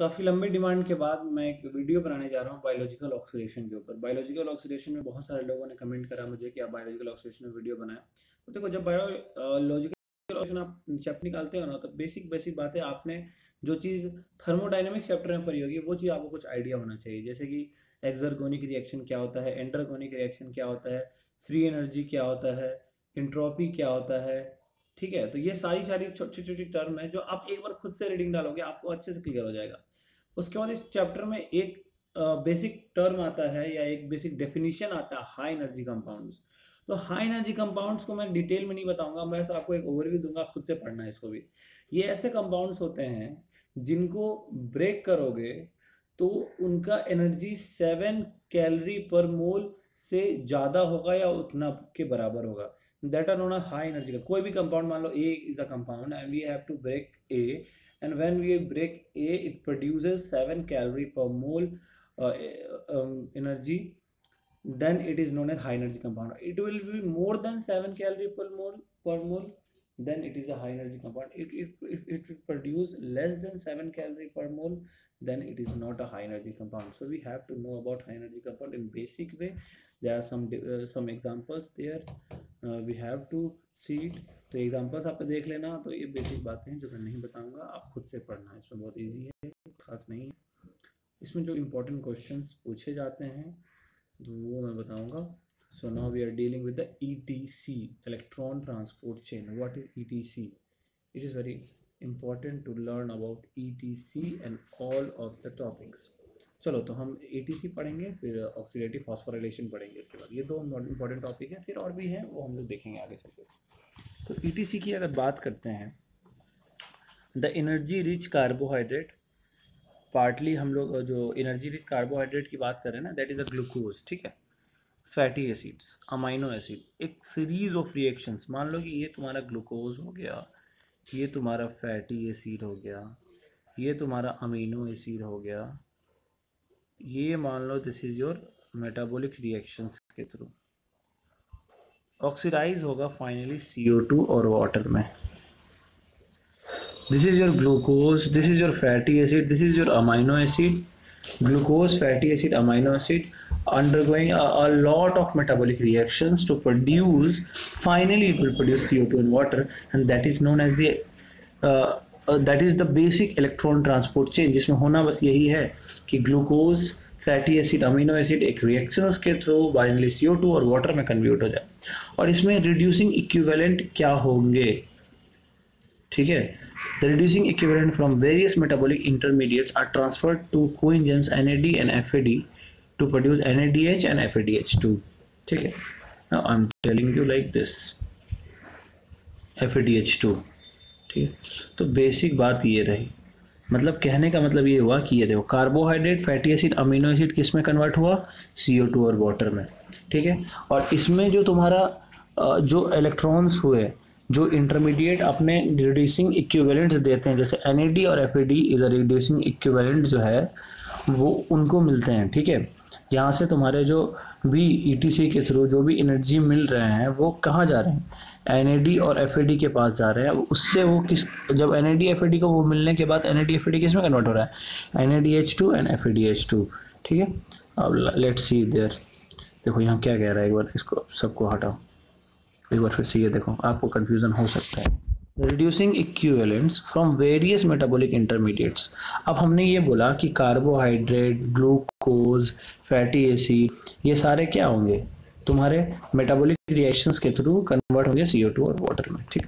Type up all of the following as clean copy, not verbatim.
काफ़ी लंबे डिमांड के बाद मैं एक वीडियो बनाने जा रहा हूँ बायोलॉजिकल ऑक्सीडेशन के ऊपर। बायोलॉजिकल ऑक्सीडेशन में बहुत सारे लोगों ने कमेंट करा मुझे कि आप बायोलॉजिकल ऑक्सीडेशन में वीडियो बनाएं। तो देखो, जब बायोलॉजिकल ऑक्सीडेशन आप चैप्टर निकालते हो ना, तो बेसिक बेसिक बातें आपने जो चीज़ थर्मोडाइनमिक्स चैप्टर में पढ़ी होगी वो चीज़ आपको कुछ आइडिया होना चाहिए। जैसे कि एक्सर्गोनिक रिएक्शन क्या होता है, एंटरगोनिक रिएक्शन क्या होता है, फ्री एनर्जी क्या होता है, इंट्रोपी क्या होता है। ठीक है, तो ये सारी सारी छोटी छोटी टर्म है जो आप एक बार खुद से रीडिंग डालोगे आपको अच्छे से क्लियर हो जाएगा। उसके बाद इस चैप्टर में एक बेसिक टर्म आता है या एक बेसिक डेफिनेशन आता है, हाई एनर्जी कंपाउंड्स। तो हाई एनर्जी कंपाउंड्स को मैं डिटेल में नहीं बताऊंगा, मैं बस आपको एक ओवरव्यू दूंगा, खुद से पढ़ना है इसको भी। ये ऐसे कंपाउंड्स होते हैं जिनको ब्रेक करोगे तो उनका एनर्जी 7 कैलोरी पर मोल से ज़्यादा होगा या उतना के बराबर होगा। That are known as high energy. कोई भी कंपाउंड, मान लो A is a compound and we have to break A, and when we break A, it produces 7 calorie per mole energy. Then it is known as high energy compound. It will be more than 7 calorie per mole, then it is a high energy compound. If it will produce less than 7 calorie per mole, then it is not a high energy compound. So we have to know about high energy compound in basic way. There are some examples there. We have to see it. तो examples आप देख लेना। तो ये basic बातें हैं जो मैं नहीं बताऊंगा, आप खुद से पढ़ना है। इसमें बहुत इजी है, खास नहीं है। इसमें जो इम्पोर्टेंट क्वेश्चंस पूछे जाते हैं तो वो मैं बताऊंगा। So now we are dealing with the ETC, electron transport chain. What is ETC? It is very important to learn about ETC and all of the topics. चलो, तो हम ETC पढ़ेंगे, फिर ऑक्सीडेटिव फॉस्फोराइलेशन पढ़ेंगे। उसके बाद ये दो इंपॉर्टेंट टॉपिक हैं, फिर और भी हैं वो हम लोग देखेंगे आगे चलकर। तो ETC की अगर बात करते हैं, the energy rich carbohydrate, partly हम लोग जो एनर्जी रिच कार्बोहाइड्रेट की बात कर रहे हैं ना, दैट इज़ अ ग्लूकोज। ठीक है, फैटी एसिड्स, अमाइनो एसिड, एक सीरीज ऑफ रिएक्शंस। मान लो कि ये तुम्हारा ग्लूकोज हो गया, ये तुम्हारा फैटी एसिड हो गया, ये तुम्हारा अमीनो एसिड हो गया, ये मान लो this is your metabolic reactions के थ्रू ऑक्सीडाइज होगा फाइनली CO2 और वाटर में। This is your glucose, this is your fatty acid, this is your amino acid, glucose, fatty acid, amino acid undergoing a lot of metabolic reactions to produce, finally it will produce CO2 and water, and that is known as that is the basic electron transport chain, जिसमें होना बस यही है कि glucose, fatty acid, amino acid एक reactions के through finally CO2 और water में कन्वर्ट हो जाए। और इसमें रिड्यूसिंग इक्विवेलेंट क्या होंगे? ठीक है, the reducing equivalent from various metabolic intermediates are transferred to coenzymes NAD and FAD to produce NADH and FADH2. ठीक है, now I'm telling you like this, FADH2। ठीक है, तो बेसिक बात ये रही। मतलब कहने का मतलब ये हुआ कि ये देखो, carbohydrate, fatty acid, amino acid किस में कन्वर्ट हुआ? CO2 और वाटर में। ठीक है, और इसमें जो तुम्हारा जो इलेक्ट्रॉन्स हुए, जो इंटरमीडिएट अपने रिड्यूसिंग इक्विवेलेंट्स देते हैं, जैसे NAD और FAD is a reducing equivalent जो है वो उनको मिलते हैं। ठीक है, यहाँ से तुम्हारे जो भी ETC के थ्रू जो भी एनर्जी मिल रहे हैं वो कहाँ जा रहे हैं? NAD और FAD के पास जा रहे हैं। उससे वो किस, जब NAD FAD को वो मिलने के बाद NAD FAD किस में कन्वर्ट हो रहा है? NADH2 and FADH2। ठीक है, अब लेट्स सी देयर। देखो यहाँ क्या कह रहा है, एक बार इसको सबको हटाओ, एक बार फिर से ये देखो, आपको कन्फ्यूज़न हो सकता है। Reducing equivalents from various metabolic intermediates. अब हमने ये बोला कि कार्बोहाइड्रेट, ग्लूकोज, फैटी एसिड, ये सारे क्या होंगे? तुम्हारे मेटाबॉलिक रिएक्शंस के थ्रू कन्वर्ट होंगे CO2 और वाटर में। ठीक,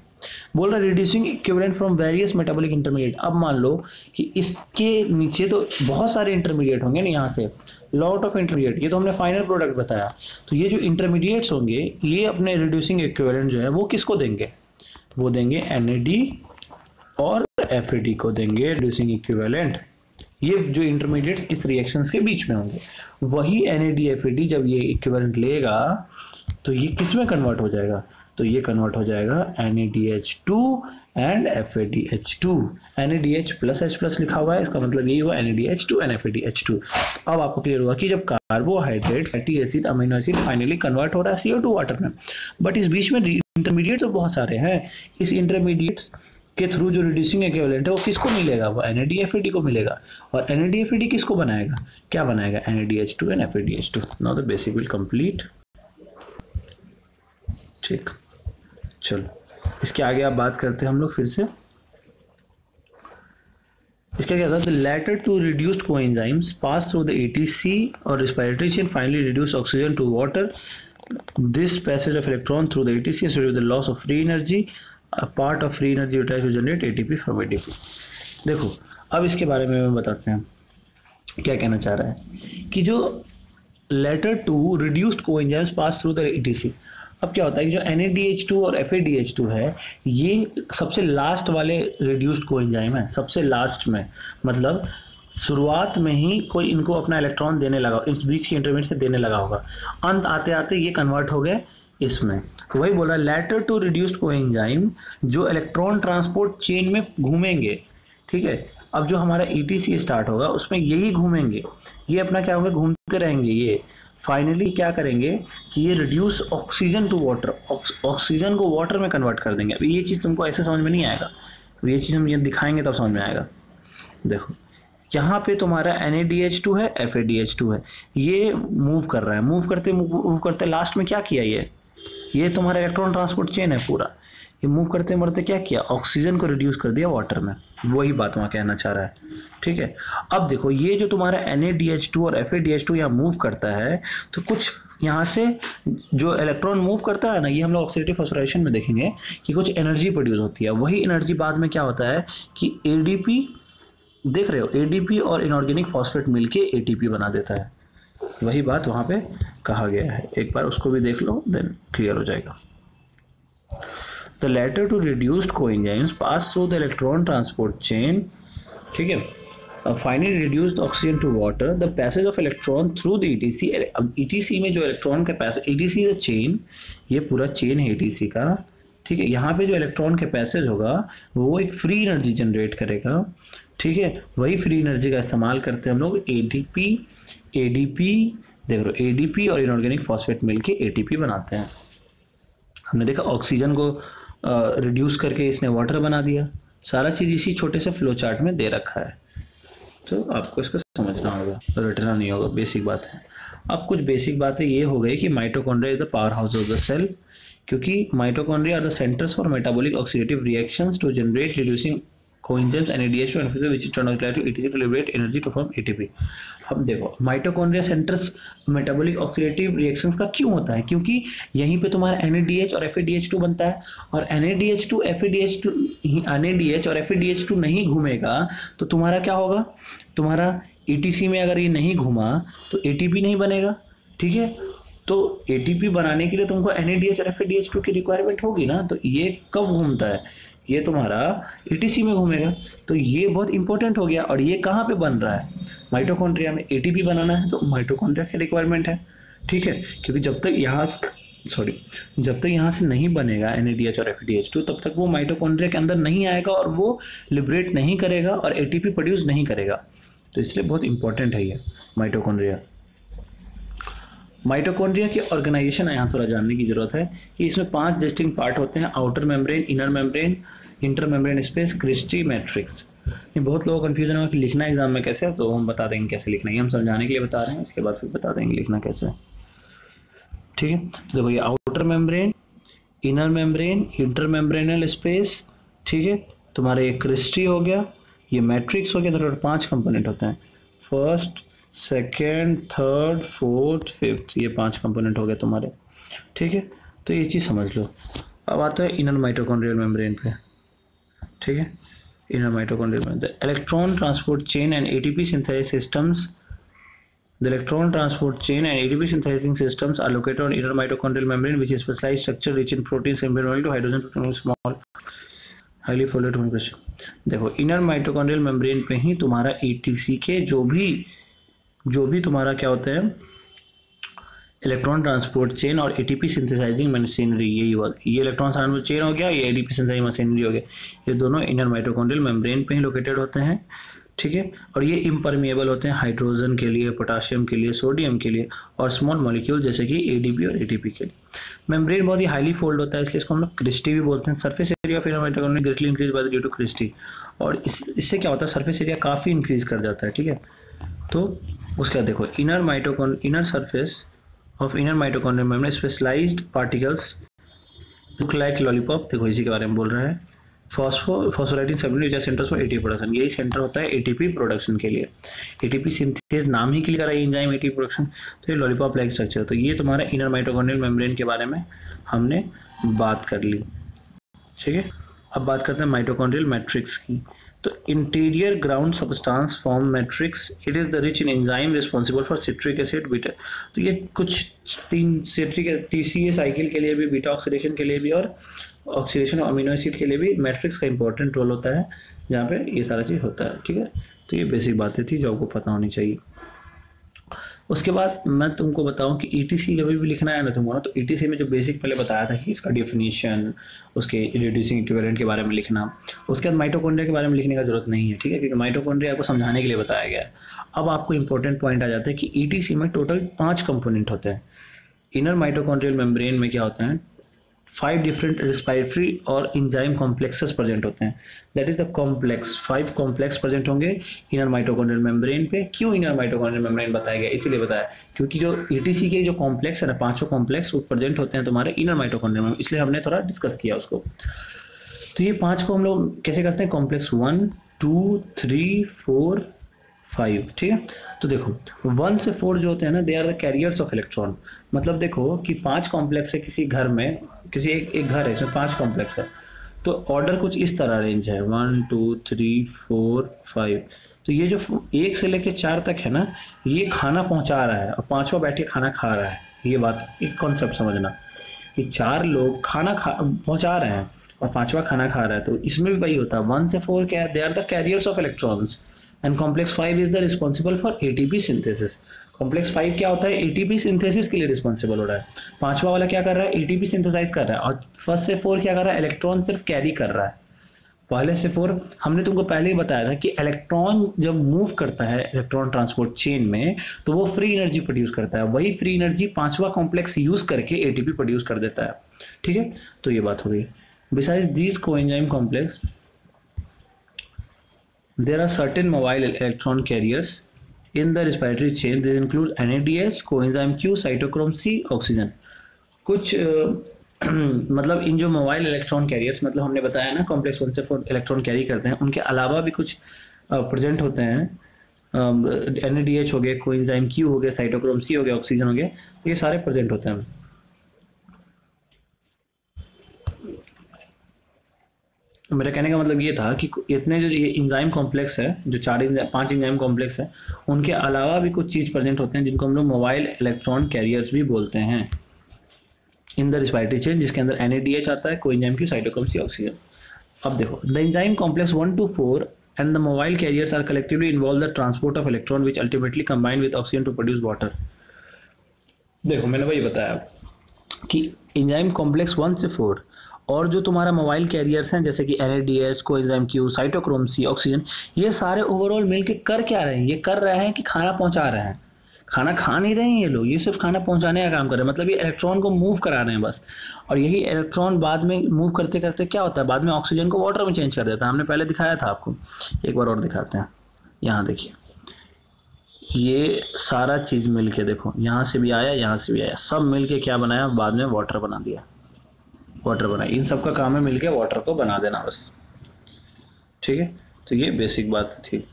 बोल रहा reducing equivalent from various metabolic intermediate. अब मान लो कि इसके नीचे तो बहुत सारे इंटरमीडिएट होंगे ना, यहाँ से लॉट ऑफ इंटरमीडिएट, ये तो हमने फाइनल प्रोडक्ट बताया। तो ये जो इंटरमीडिएट्स होंगे ये अपने रिड्यूसिंग इक्विवेलेंट जो है वो किसको देंगे? वो देंगे NAD और FAD को देंगे रिड्यूसिंग इक्विवेलेंट। ये जो इंटरमीडिएट्स इस रिएक्शंस के बीच में होंगे, वही NAD FAD जब ये इक्विवेलेंट लेगा तो ये किस में कन्वर्ट हो जाएगा? तो ये कन्वर्ट हो जाएगा NADH2 and FADH2। NADH plus H plus लिखा हुआ है, इसका मतलब यही हुआ NADH2 एंड FADH2। अब आपको क्लियर हुआ कि जब carbohydrate, fatty acid, amino acid finally convert हो रहा है CO2 वाटर में, बट इस बीच में इंटरमीडिएट तो बहुत सारे हैं। इस इंटरमीडिएट्स के थ्रू जो रिड्यूसिंग इक्विवेलेंट है वो किसको मिलेगा, वो NADFAD को मिलेगा। और NADFAD किसको बनाएगा, क्या बनाएगा, NADH2 and FADH2। Now the basic will complete. ठीक, चलो इसके आगे आप बात करते हैं हम लोग फिर से। इसका क्या था, the latter two reduced coenzymes pass through the ATC और respiratory chain finally reduce oxygen to water. This passage of electron through the ATC is with the loss of free energy, a part of free energy utilized to generate ATP from ADP। देखो अब इसके बारे में हम बताते हैं क्या कहना चाह रहा है कि जो latter two reduced coenzymes pass through the ATC, अब क्या होता है कि जो NADH2 और FADH2 है ये सबसे लास्ट वाले रिड्यूस्ड कोएंजाइम है, सबसे लास्ट में, मतलब शुरुआत में ही कोई इनको अपना इलेक्ट्रॉन देने लगा, इस बीच के इंटरमीडिएट से देने लगा होगा, अंत आते आते ये कन्वर्ट हो गए इसमें। तो वही बोला लेटर टू रिड्यूस्ड कोएंजाइम जो इलेक्ट्रॉन ट्रांसपोर्ट चेन में घूमेंगे, ठीक है। अब जो हमारा ETC स्टार्ट होगा उसमें यही घूमेंगे, ये अपना क्या होगा, घूमते रहेंगे, ये फाइनली क्या करेंगे कि ये reduce oxygen to water, oxygen को वाटर में कन्वर्ट कर देंगे। अभी ये चीज़ तुमको ऐसे समझ में नहीं आएगा, ये चीज़ हम ये दिखाएंगे तब समझ में आएगा। देखो यहाँ पे तुम्हारा NADH2 है, FADH2 है, ये मूव कर रहा है, मूव करते लास्ट में क्या किया, ये तुम्हारा इलेक्ट्रॉन ट्रांसपोर्ट चेन है पूरा, ये मूव करते मरते क्या किया, ऑक्सीजन को रिड्यूस कर दिया वाटर में। वही बात वहाँ कहना चाह रहा है, ठीक है। अब देखो ये जो तुम्हारा NADH2 और FADH2 यहाँ मूव करता है, तो कुछ यहाँ से जो इलेक्ट्रॉन मूव करता है ना, ये हम लोग ऑक्सीडेटिव फॉस्फोराइलेशन में देखेंगे कि कुछ एनर्जी प्रोड्यूस होती है। वही एनर्जी बाद में क्या होता है कि ADP, देख रहे हो, ADP और इनऑर्गेनिक फॉस्फेट मिलके ATP बना देता है। वही बात वहाँ पे कहा गया है, एक बार उसको भी देख लो, देन क्लियर हो जाएगा। The latter to reduced coenzymes pass through the electron transport chain, ठीक है, finally reduced oxygen to water, the passage of electron through the ETC। अब ETC में जो इलेक्ट्रॉन का passage, ETC is a chain, ये पूरा चेन है ETC का, ठीक है। यहाँ पे जो इलेक्ट्रॉन का पैसेज होगा वो एक फ्री एनर्जी जनरेट करेगा, ठीक है। वही फ्री एनर्जी का इस्तेमाल करते हैं हम लोग ADP, देख लो ADP और इनऑर्गेनिक फॉस्फेट मिलके ATP बनाते हैं। हमने देखा ऑक्सीजन को रिड्यूस करके इसने वाटर बना दिया, सारा चीज़ इसी छोटे से फ्लो चार्ट में दे रखा है, तो आपको इसको समझना होगा, रटना नहीं होगा, बेसिक बात है। अब कुछ बेसिक बातें ये हो गई कि mitochondria is the power house of the cell, क्योंकि mitochondria are the centres for metabolic oxidative reactions to generate reducing coenzymes NADH2 and FADH2 which turn out to ETC to liberate energy to form ATP। अब देखो mitochondria centres metabolic oxidative reactions का क्यों होता है, क्योंकि यहीं पे तुम्हारा NADH और FADH2 बनता है, और NADH और FADH2 नहीं घूमेगा तो तुम्हारा क्या होगा, तुम्हारा ETC में अगर ये नहीं घूमा तो ATP नहीं बनेगा, ठीक है। तो ATP बनाने के लिए तुमको NADH और FADH2 की रिक्वायरमेंट होगी ना, तो ये कब घूमता है, ये तुम्हारा ETC में घूमेगा, तो ये बहुत इंपॉर्टेंट हो गया। और ये कहाँ पे बन रहा है, माइटोकॉन्ड्रिया में। ATP बनाना है तो माइटोकॉन्ड्रिया की रिक्वायरमेंट है, ठीक है, क्योंकि जब तक यहाँ से नहीं बनेगा NADH और FADH2 तब तक वो माइटोकॉन्ड्रिया के अंदर नहीं आएगा और वो लिबरेट नहीं करेगा और ATP प्रोड्यूस नहीं करेगा, तो इसलिए बहुत इंपॉर्टेंट है ये माइटोकॉन्ड्रिया। माइटोकॉन्ड्रिया की ऑर्गेनाइजेशन यहाँ थोड़ा जानने की जरूरत है कि इसमें 5 डिस्टिंक्ट पार्ट होते हैं, outer membrane, inner membrane, inter membrane space, cristae, matrix. ये बहुत लोगों को कन्फ्यूजन होगा कि लिखना एग्जाम में कैसे है, तो हम बता देंगे कैसे लिखना है, हम समझाने के लिए बता रहे हैं, इसके बाद फिर बता देंगे लिखना कैसे, ठीक है। तो देखो ये outer membrane, inner membrane, inter membranal space, ठीक है, तुम्हारा ये क्रिस्टी हो गया, ये मैट्रिक्स हो गया। तो 5 कंपोनेंट होते हैं, first, second, third, fourth, fifth, ये 5 कंपोनेंट हो गए तुम्हारे, ठीक है। तो ये चीज़ समझ लो। अब आता है इनर माइटोकॉन्ड्रियल मेम्ब्रेन पे, ठीक है। Inner mitochondrial membrane, the electron transport chain and ATP synthesis systems, the electron transport chain and ATP synthesizing systems are located on inner mitochondrial membrane, which is specialized structure rich in proteins environmental to hydrogen small highly folded composition। देखो inner mitochondrial membrane पे ही तुम्हारा ATC के जो भी तुम्हारा क्या होता है, इलेक्ट्रॉन ट्रांसपोर्ट चेन और ATP सिंथेसाइजिंग मशीनरी, यही हुआ, ये इलेक्ट्रॉन ट्रांसपोर्ट चेन हो गया, ये ATP सिंथेसाइजिंग मशीनरी हो गया, ये दोनों इनर माइटोकॉन्ड्रियल मेम्ब्रेन पे ही लोकेटेड होते हैं, ठीक है। और ये इम्परमिएबल होते हैं हाइड्रोजन के लिए, पोटाशियम के लिए, सोडियम के लिए और स्मॉल मॉलिक्यूल जैसे कि एडीपी और एटीपी के लिए। मेम्ब्रेन बहुत ही हाईली फोल्ड होता है, इसलिए इसको हम लोग क्रिस्टी भी बोलते हैं। Surface area of inner mitochondria greatly increase by due to cristae, और इससे क्या होता है, सरफेस एरिया काफ़ी इंक्रीज कर जाता है, ठीक है। तो उसका देखो inner surface of inner mitochondrial membrane specialised particles look like lollipop, देखो इसी के बारे में बोल रहा है। Phosphorylating subunit centres for ATP production, यही सेंटर होता है एटीपी प्रोडक्शन के लिए। एटीपी सिंथेस नाम ही क्लियर करा है, एंजाइम एटीपी प्रोडक्शन। तो ये लॉलीपॉप लाइक स्ट्रक्चर। तो ये तुम्हारा इनर माइटोकॉन्ड्रियल मेम्ब्रेन के बारे में हमने बात कर ली, ठीक है। अब बात करते हैं माइटोकॉन्ड्रियल मैट्रिक्स की। तो interior ground substance form matrix, it is the rich in enzyme responsible for citric acid beta. तो ये कुछ 3 सिट्रिक टीसीए साइकिल के लिए भी, बीटा ऑक्सीडेशन के लिए भी और ऑक्सीडेशन ऑफ अमीनो एसिड के लिए भी मैट्रिक्स का इंपॉर्टेंट रोल होता है, जहाँ पे ये सारा चीज़ होता है, ठीक है। तो ये बेसिक बातें थी जो आपको पता होनी चाहिए। उसके बाद मैं तुमको बताऊं कि ईटीसी जब भी लिखना है ना तुमको ना, तो ईटीसी में जो बेसिक पहले बताया था कि इसका डेफिनेशन, उसके रिड्यूसिंग इक्विवेलेंट के बारे में लिखना। उसके बाद माइटोकॉन्ड्रिया के बारे में लिखने का जरूरत नहीं है, ठीक है, क्योंकि माइटोकॉन्ड्रिया आपको समझाने के लिए बताया गया है। अब आपको इंपॉर्टेंट पॉइंट आ जाता है कि ईटीसी में टोटल 5 कंपोनेंट होते हैं। इनर माइटोकॉन्ड्रियल मेम्ब्रेन में क्या होता है, 5 डिफरेंट रेस्पिरेटरी और एंजाइम कॉम्प्लेक्सेस प्रेजेंट होते हैं। That is the complex, 5 complex present होंगे इनर माइटोकॉन्ड्रियल मेम्ब्रेन पे। क्यों इनर माइटोकॉन्ड्रियल मेम्ब्रेन बताया गया, इसीलिए बताया क्योंकि जो ईटीसी के जो कॉम्प्लेक्स है ना, 5 कॉम्प्लेक्स वो प्रेजेंट होते हैं तुम्हारे इनर माइटोकॉन्ड्रियल में, इसलिए हमने थोड़ा डिस्कस किया उसको। तो ये 5 को हम लोग कैसे करते हैं, कॉम्प्लेक्स 1 2 3 4 5, ठीक है। तो देखो 1 से 4 जो होते हैं ना, they are the carriers of electron. मतलब देखो कि 5 कॉम्प्लेक्स है किसी घर में, किसी एक घर है, इसमें 5 कॉम्प्लेक्स है, तो ऑर्डर कुछ इस तरह रेंज है 1 2 3 4 5। तो ये जो 1 से लेके 4 तक है ना, ये खाना पहुंचा रहा है और 5वां बैठ के खाना खा रहा है। ये बात, एक कॉन्सेप्ट समझना कि 4 लोग खाना पहुंचा रहे हैं और 5वां खाना खा रहा है। तो इसमें भी वही होता है, 1 से 4 क्या है, they are the carriers of electrons and complex 5 is the responsible for ATP synthesis. Complex 5 क्या होता है, एटीपी सिंथेसिस के लिए रिस्पॉन्सिबल हो रहा है। 5वां वाला क्या कर रहा है, एटीपी सिंथेसाइज कर रहा है। और 1 से 4 क्या कर रहा है, इलेक्ट्रॉन सिर्फ कैरी कर रहा है। पहले से 4 हमने तुमको पहले ही बताया था कि इलेक्ट्रॉन जब मूव करता है इलेक्ट्रॉन ट्रांसपोर्ट चेन में, तो वो फ्री एनर्जी प्रोड्यूस करता है। वही फ्री एनर्जी 5वां कॉम्प्लेक्स यूज करके एटीपी प्रोड्यूस कर देता है, ठीक है। तो ये बात हो गई। Besides these coenzyme complex, there are certain mobile electron carriers in the respiratory chain. They include NADH, coenzyme Q, cytochrome C, oxygen. कुछ मतलब इन जो मोबाइल इलेक्ट्रॉन कैरियर्स, मतलब हमने बताया ना कॉम्प्लेक्स 1 से 4 इलेक्ट्रॉन कैरी करते हैं, उनके अलावा भी कुछ प्रेजेंट होते हैं। NADH हो गए, कोएंजाइम Q हो गया, साइटोक्रोम C हो गया, ऑक्सीजन हो गया, ये सारे प्रेजेंट होते हैं। मेरा कहने का मतलब ये था कि इतने जो ये इंजाइम कॉम्प्लेक्स है, जो 5 इंजाइम कॉम्प्लेक्स है, उनके अलावा भी कुछ चीज़ प्रेजेंट होते हैं जिनको हम लोग मोबाइल इलेक्ट्रॉन कैरियर्स भी बोलते हैं इन द रिस्पिरेटरी चेन, जिसके अंदर NADH आता है, coenzyme Q, cytochrome C, oxygen. अब देखो the enzyme complex 1 to 4 and the mobile carriers are collectively involved the transport of electron which ultimately combine with oxygen to produce water। देखो मैंने वही बताया कि एंजाइम कॉम्प्लेक्स 1 से 4 और जो तुम्हारा मोबाइल कैरियर्स हैं जैसे कि NADH, coenzyme Q, cytochrome C, oxygen, ये सारे ओवरऑल मिलके कर क्या रहे हैं, ये कर रहे हैं कि खाना पहुंचा रहे हैं। खाना खा नहीं रहे हैं ये लोग, ये सिर्फ खाना पहुंचाने का काम कर रहे हैं। मतलब ये इलेक्ट्रॉन को मूव करा रहे हैं बस। और यही इलेक्ट्रॉन बाद में मूव करते करते क्या होता है, बाद में ऑक्सीजन को वाटर में चेंज कर देता है। हमने पहले दिखाया था आपको, एक बार और दिखाते हैं। यहाँ देखिए, ये सारा चीज़ मिल के देखो, यहाँ से भी आया, यहाँ से भी आया, सब मिल के क्या बनाया, बाद में वाटर बना दिया, वाटर बनाई। इन सब का काम है मिलके वाटर को बना देना बस, ठीक है। तो ये बेसिक बात थी।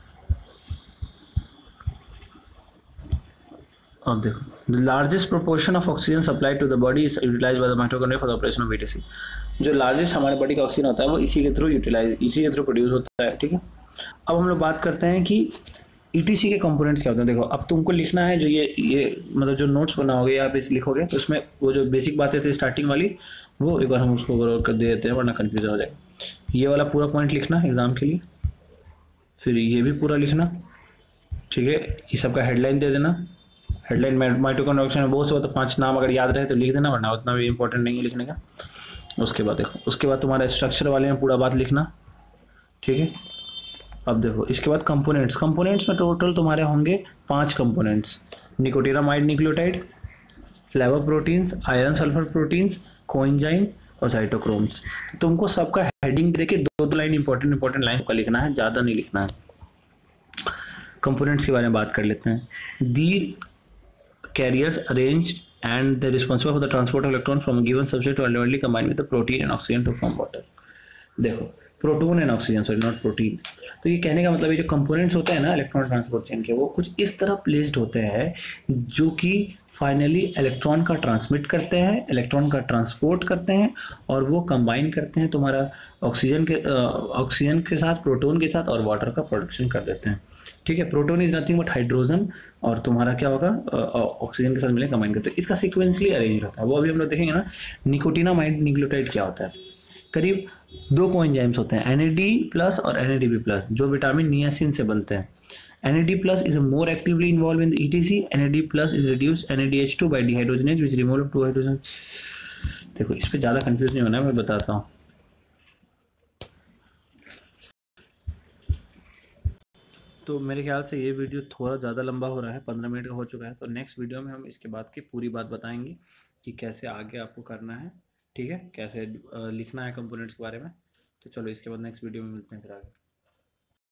अब देखो, the largest proportion of oxygen supply to the body is utilize by the mitochondria for the operation of ETC. जो लार्जेस्ट हमारे बॉडी का ऑक्सीजन होता है वो इसी के थ्रू यूटिलाइज, इसी के थ्रू प्रोड्यूस होता है, ठीक है। अब हम लोग बात करते हैं कि ईटीसी के कंपोनेंट्स क्या होते हैं। देखो अब तुमको लिखना है, जो ये मतलब जो नोट्स बनाओगे या पे लिखोगे, तो उसमें वो जो बेसिक बातें थी स्टार्टिंग वाली, वो एक बार हम उसको ओवरऑल कर दे देते हैं, वरना कन्फ्यूजन हो जाएगा। ये वाला पूरा पॉइंट लिखना एग्जाम के लिए, फिर ये भी पूरा लिखना, ठीक है। ये सबका हेडलाइन दे देना। हेडलाइन माइटोकॉन्ड्रिया ऑक्सीजन में बहुत से, तो 5 नाम अगर याद रहे तो लिख देना, वरना उतना भी इंपॉर्टेंट नहीं है लिखने का। उसके बाद देखो, उसके बाद तुम्हारा स्ट्रक्चर वाले में पूरा बात लिखना, ठीक है। अब देखो इसके बाद कंपोनेंट्स, कंपोनेंट्स में टोटल तुम्हारे होंगे 5 components, nicotinamide nucleotide, flavo proteins, iron sulphur proteins, coenzyme और साइटोक्रोम्स। तुमको सबका हेडिंग देके दो दो लाइन इंपॉर्टेंट इंपॉर्टेंट लाइन का लिखना है, ज़्यादा नहीं लिखना है। कंपोनेंट्स के बारे में बात कर लेते हैं। These carriers arranged and they're responsible for the transport of electron from a given substrate to ultimately combine with the protein and oxygen to form water। देखो proton and oxygen, sorry not protein. तो ये कहने का मतलब ये जो components होते हैं ना इलेक्ट्रॉन ट्रांसपोर्ट चेन के, वो कुछ इस तरह प्लेस्ड होते हैं जो कि फाइनली इलेक्ट्रॉन का ट्रांसमिट करते हैं, इलेक्ट्रॉन का ट्रांसपोर्ट करते हैं और वो कंबाइन करते हैं तुम्हारा ऑक्सीजन के साथ, प्रोटोन के साथ और वाटर का प्रोडक्शन कर देते हैं। ठीक है, proton is nothing but hydrogen और तुम्हारा क्या होगा ऑक्सीजन के साथ मिले कंबाइन करते हैं। इसका सीक्वेंसली अरेंज होता है, वो अभी हम लोग देखेंगे ना। निकोटीनामाइड न्यूक्लियोटाइड क्या होता है, करीब 2 कोएंजाइम्स होते हैं NAD प्लस और NADP+, जो विटामिन नियासिन से बनते हैं। NAD+ is more actively involved in the ETC. NAD+ is reduced NADH2 by dehydrogenase which remove 2 hydrogen। देखो इस पे ज़्यादा कंफ्यूज नहीं होना है, मैं बताता हूँ। तो मेरे ख्याल से ये वीडियो थोड़ा ज़्यादा लंबा हो रहा है, 15 मिनट का हो चुका है। तो नेक्स्ट वीडियो में हम इसके बाद की पूरी बात बताएंगे कि कैसे आगे आपको करना है, ठीक है, कैसे लिखना है कंपोनेंट्स के बारे में। तो चलो इसके बाद नेक्स्ट वीडियो में मिलते हैं फिर आगे।